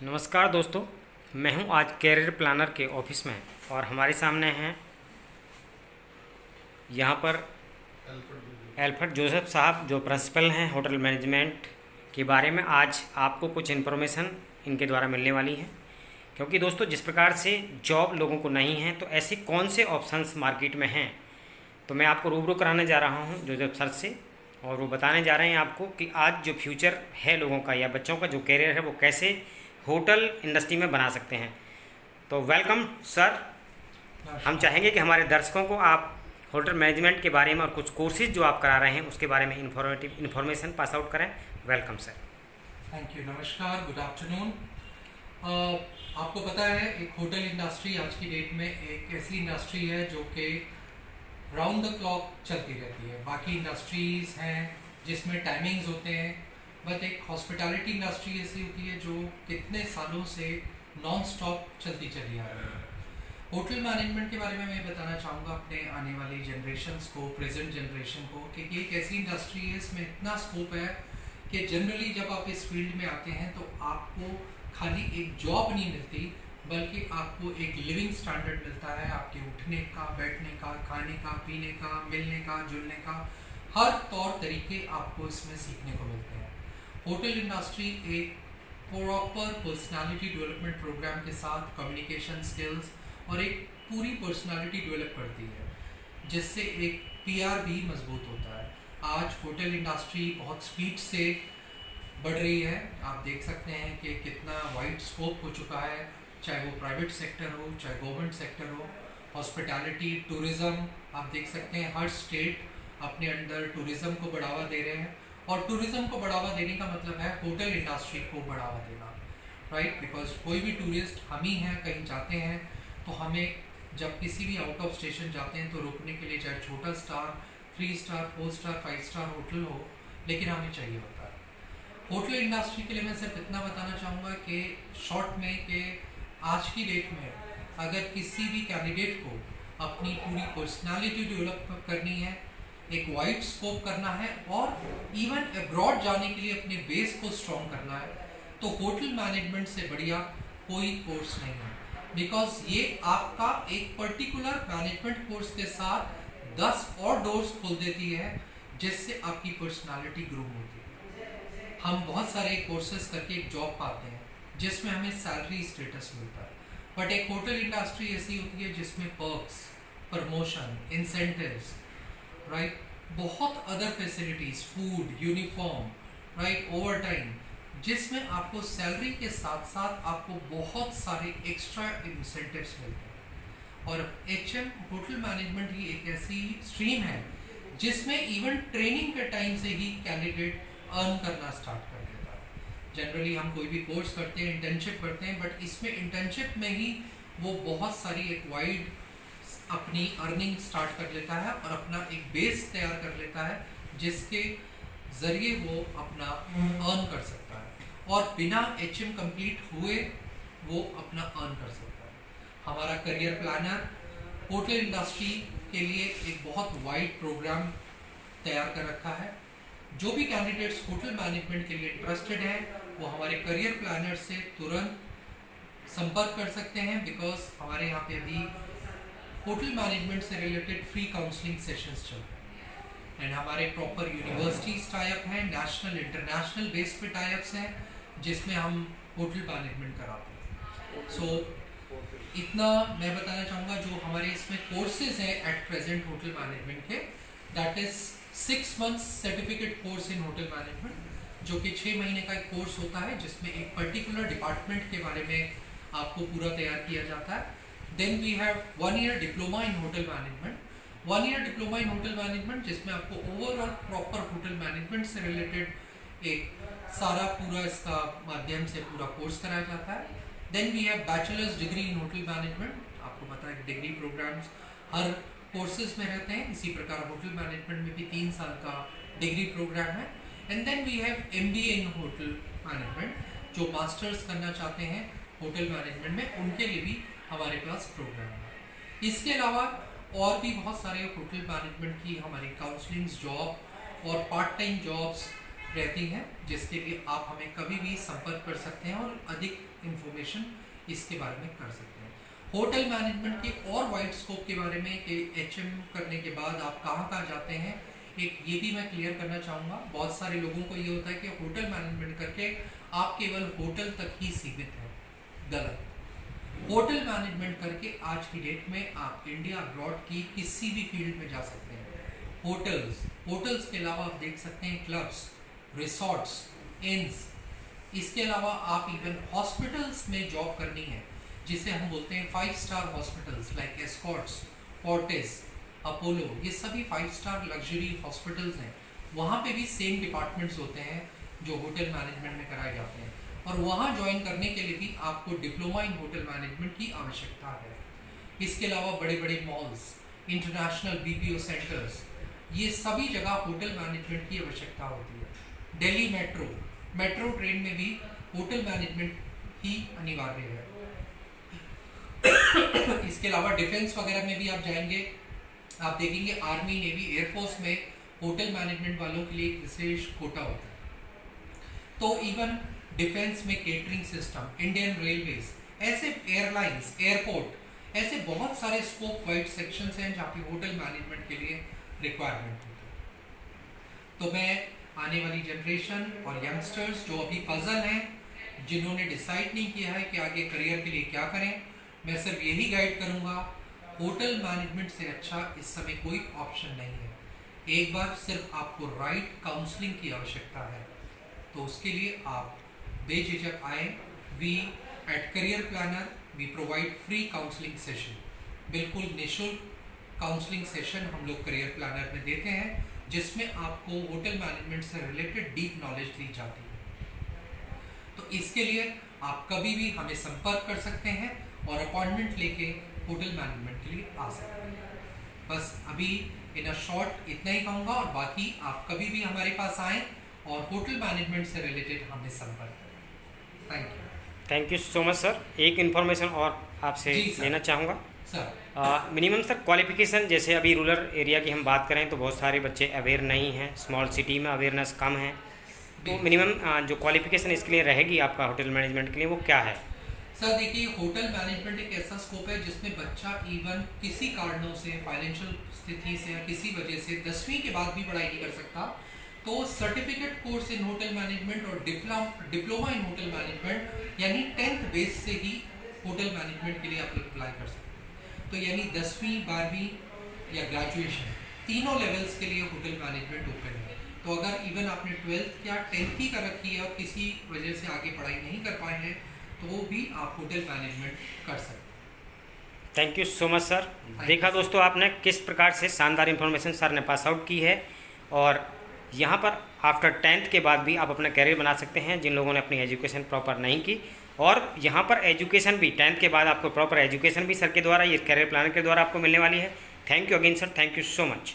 नमस्कार दोस्तों, मैं हूं आज कैरियर प्लानर के ऑफिस में और हमारे सामने हैं यहां पर एल्फ्रेड जोसेफ साहब जो प्रिंसिपल हैं होटल मैनेजमेंट के बारे में। आज आपको कुछ इन्फॉर्मेशन इनके द्वारा मिलने वाली है, क्योंकि दोस्तों जिस प्रकार से जॉब लोगों को नहीं है तो ऐसे कौन से ऑप्शंस मार्केट में हैं, तो मैं आपको रूबरू कराने जा रहा हूं जोसेफ सर से। और वो बताने जा रहे हैं आपको कि आज जो फ्यूचर है लोगों का या बच्चों का जो कैरियर है वो कैसे होटल इंडस्ट्री में बना सकते हैं। तो वेलकम सर। हम चाहेंगे कि हमारे दर्शकों को आप होटल मैनेजमेंट के बारे में और कुछ कोर्सेज जो आप करा रहे हैं उसके बारे में इन्फॉर्मेशन पास आउट करें। Welcome sir. Thank you. नमस्कार, गुड आफ्टरनून। आपको पता है एक होटल इंडस्ट्री आज की डेट में एक ऐसी इंडस्ट्री है जो कि राउंड द क्लॉक चलती रहती है। बाकी इंडस्ट्रीज हैं जिसमें टाइमिंग्स होते हैं, बट एक हॉस्पिटैलिटी इंडस्ट्री ऐसी होती है जो कितने सालों से नॉन स्टॉप चलती चली आ रही है। होटल मैनेजमेंट के बारे में मैं बताना चाहूँगा अपने आने वाली जनरेशन्स को, प्रेजेंट जनरेशन को, कि ये एक ऐसी इंडस्ट्री है इसमें इतना स्कोप है कि जनरली जब आप इस फील्ड में आते हैं तो आपको खाली एक जॉब नहीं मिलती, बल्कि आपको एक लिविंग स्टैंडर्ड मिलता है। आपके उठने का, बैठने का, खाने का, पीने का, मिलने का, जुलने का, हर तौर तरीके आपको इसमें सीखने को मिलते हैं। होटल इंडस्ट्री एक प्रॉपर पर्सनालिटी डेवलपमेंट प्रोग्राम के साथ कम्युनिकेशन स्किल्स और एक पूरी पर्सनालिटी डेवलप करती है, जिससे एक पीआर भी मजबूत होता है। आज होटल इंडस्ट्री बहुत स्पीड से बढ़ रही है। आप देख सकते हैं कि कितना वाइड स्कोप हो चुका है, चाहे वो प्राइवेट सेक्टर हो, चाहे गवर्नमेंट सेक्टर हो। हॉस्पिटैलिटी, टूरिज़्म, आप देख सकते हैं हर स्टेट अपने अंदर टूरिज़्म को बढ़ावा दे रहे हैं। और टूरिज़्म को बढ़ावा देने का मतलब है होटल इंडस्ट्री को बढ़ावा देना, राइट। बिकॉज कोई भी टूरिस्ट, हम ही हैं, कहीं जाते हैं तो हमें जब किसी भी आउट ऑफ स्टेशन जाते हैं तो रुकने के लिए चाहे छोटा star, 3 star, 4 star, 5 star hotel हो, लेकिन हमें चाहिए होता है। होटल इंडस्ट्री के लिए मैं सिर्फ इतना बताना चाहूँगा कि शॉर्ट में कि आज की डेट में अगर किसी भी कैंडिडेट को अपनी पूरी पर्सनालिटी डेवलप करनी है, एक वाइड स्कोप करना है और इवन अब्रॉड जाने के लिए अपने बेस को स्ट्रॉन्ग करना है, तो होटल मैनेजमेंट से बढ़िया कोई कोर्स नहीं है। बिकॉज ये आपका एक पर्टिकुलर मैनेजमेंट कोर्स के साथ 10 और डोर्स खोल देती है, जिससे आपकी पर्सनालिटी ग्रो होती है। हम बहुत सारे कोर्सेज करके एक जॉब पाते हैं जिसमें हमें सैलरी स्टेटस मिलता है, बट एक होटल इंडस्ट्री ऐसी होती है जिसमें पर्क्स, प्रमोशन, इंसेंटिव्स, राइट, बहुत other facilities, food, uniform, right, over time, जिसमें आपको सैलरी के साथ साथ आपको बहुत सारे एक्स्ट्रा इंसेंटिव्स मिलते हैं। और एचएम होटल मैनेजमेंट ही एक ऐसी स्ट्रीम है जिसमें इवन ट्रेनिंग के टाइम से ही कैंडिडेट अर्न करना स्टार्ट कर देता है। जनरली हम कोई भी कोर्स करते हैं, इंटर्नशिप करते हैं, बट इसमें इंटर्नशिप में ही वो बहुत सारी एक वाइड अपनी अर्निंग स्टार्ट कर लेता है और अपना एक बेस तैयार कर लेता है, जिसके ज़रिए वो अपना अर्न कर सकता है और बिना एचएम कंप्लीट हुए वो अपना अर्न कर सकता है। हमारा करियर प्लानर होटल इंडस्ट्री के लिए एक बहुत वाइड प्रोग्राम तैयार कर रखा है। जो भी कैंडिडेट्स होटल मैनेजमेंट के लिए इंटरेस्टेड हैं वो हमारे करियर प्लानर से तुरंत संपर्क कर सकते हैं, बिकॉज हमारे यहाँ पे अभी होटल मैनेजमेंट से रिलेटेड फ्री काउंसलिंग सेशंस चल रहे हैं। एंड हमारे प्रॉपर यूनिवर्सिटीज टाइप हैं, नेशनल इंटरनेशनल बेस पे टाइप्स हैं, जिसमें हम होटल मैनेजमेंट कराते हैं। सो इतना मैं बताना चाहूँगा। जो हमारे इसमें कोर्सेज हैं एट प्रेजेंट होटल मैनेजमेंट के, that is 6 months certificate course in hotel management, जो कि 6 महीने का एक कोर्स होता है जिसमें एक पर्टिकुलर डिपार्टमेंट के बारे में आपको पूरा तैयार किया जाता है। Then we have 1 year diploma in hotel management, 1 year diploma in hotel management, जिसमें आपको ओवरऑल प्रॉपर होटल मैनेजमेंट से रिलेटेड एक सारा पूरा इसका माध्यम से पूरा कोर्स कराया जाता है। Then we have bachelors degree in hotel management. आपको पता है डिग्री प्रोग्राम्स हर कोर्सेज में रहते हैं, इसी प्रकार होटल मैनेजमेंट में भी 3 साल का डिग्री प्रोग्राम है। And then we have MBA in hotel management. जो मास्टर्स करना चाहते हैं होटल मैनेजमेंट में, उनके लिए भी हमारे पास प्रोग्राम है। इसके अलावा और भी बहुत सारे होटल मैनेजमेंट की हमारी काउंसलिंग्स, जॉब और पार्ट टाइम जॉब्स रहती हैं, जिसके लिए आप हमें कभी भी संपर्क कर सकते हैं और अधिक इन्फॉर्मेशन इसके बारे में कर सकते हैं। होटल मैनेजमेंट के और वाइड स्कोप के बारे में कि HM करने के बाद आप कहाँ कहाँ जाते हैं, एक ये भी मैं क्लियर करना चाहूँगा। बहुत सारे लोगों को ये होता है कि होटल मैनेजमेंट करके आप केवल होटल तक ही सीमित हैं। गलत। होटल मैनेजमेंट करके आज की डेट में आप इंडिया अब्रॉड की किसी भी फील्ड में जा सकते हैं। होटल्स के अलावा आप देख सकते हैं क्लब्स, रिसोर्ट्स, इन्स। इसके अलावा आप इवन हॉस्पिटल्स में जॉब करनी है, जिसे हम बोलते हैं 5 star hospitals like Escorts, Fortis, Apollo, ये सभी 5 स्टार लग्जरी हॉस्पिटल्स हैं। वहाँ पे भी सेम डिपार्टमेंट्स होते हैं जो होटल मैनेजमेंट में कराए जाते हैं, और वहाँ ज्वाइन करने के लिए भी आपको डिप्लोमा इन होटल मैनेजमेंट की आवश्यकता है। इसके अलावा बड़े बड़े मॉल्स, इंटरनेशनल BPO सेंटर्स, ये सभी जगह होटल मैनेजमेंट की आवश्यकता होती है। दिल्ली मेट्रो ट्रेन में भी होटल मैनेजमेंट ही अनिवार्य है। इसके अलावा डिफेंस वगैरह में भी आप जाएंगे, आप देखेंगे आर्मी, नेवी, एयरफोर्स में होटल मैनेजमेंट वालों के लिए एक विशेष कोटा होता है। तो इवन डिफेंस में केटरिंग सिस्टम, इंडियन रेलवेज, ऐसे एयरलाइंस, एयरपोर्ट, ऐसे बहुत सारे स्कोप वाइड सेक्शंस हैं जहाँ पे होटल मैनेजमेंट के लिए रिक्वायरमेंट होती है। तो मैं आने वाली जनरेशन और यंगस्टर्स जो अभी पजल हैं, जिन्होंने डिसाइड नहीं किया है कि आगे करियर के लिए क्या करें, मैं सिर्फ यही गाइड करूंगा, होटल मैनेजमेंट से अच्छा इस समय कोई ऑप्शन नहीं है। एक बार सिर्फ आपको राइट काउंसलिंग की आवश्यकता है, तो उसके लिए आप बेझिझक आए। We at career planner we provide free counselling session, बिल्कुल निःशुल्क काउंसलिंग सेशन हम लोग करियर प्लानर में देते हैं, जिसमें आपको होटल मैनेजमेंट से रिलेटेड डीप नॉलेज दी जाती है। तो इसके लिए आप कभी भी हमें संपर्क कर सकते हैं और अपॉइंटमेंट लेके होटल मैनेजमेंट के लिए आ सकते हैं। बस अभी इन अ शॉर्ट इतना ही कहूँगा, और बाकी आप कभी भी हमारे पास आएँ और होटल मैनेजमेंट से रिलेटेड हमें संपर्क करें। Thank you so much sir. एक इन्फॉर्मेशन और आपसे लेना चाहूँगा सर। मिनिमम सर क्वालिफिकेशन, जैसे अभी रूरल एरिया की हम बात करें तो बहुत सारे बच्चे अवेयर नहीं हैं, स्मॉल सिटी में अवेयरनेस कम है, तो मिनिमम जो क्वालिफिकेशन इसके लिए रहेगी आपका होटल मैनेजमेंट के लिए, वो क्या है? सर देखिए, होटल मैनेजमेंट एक ऐसा स्कोप है जिसमें बच्चा इवन किसी कारणों से, फाइनेंशियल स्थिति से या किसी वजह से 10वीं के बाद भी पढ़ाई नहीं कर सकता, तो certificate course in hotel management और डिप्लोमा इन होटल मैनेजमेंट यानी 10th बेस से ही होटल मैनेजमेंट के लिए आप अप्लाई कर सकते हैं। तो यानी 10वीं, 12वीं या ग्रेजुएशन, तीनों लेवल्स के लिए होटल मैनेजमेंट ओपन है। तो अगर इवन आपने 12th या 10th ही कर रखी है और किसी वजह से आगे पढ़ाई नहीं कर पाए हैं, तो वो भी आप होटल मैनेजमेंट कर सकते हैं। Thank you so much sir. देखा दोस्तों आपने किस प्रकार से शानदार इन्फॉर्मेशन सर ने पास आउट की है, और यहाँ पर आफ्टर 10th के बाद भी आप अपना कैरियर बना सकते हैं जिन लोगों ने अपनी एजुकेशन प्रॉपर नहीं की, और यहाँ पर एजुकेशन भी 10th के बाद आपको प्रॉपर एजुकेशन भी सर के द्वारा, ये कैरियर प्लानर के द्वारा आपको मिलने वाली है। Thank you again sir, thank you so much.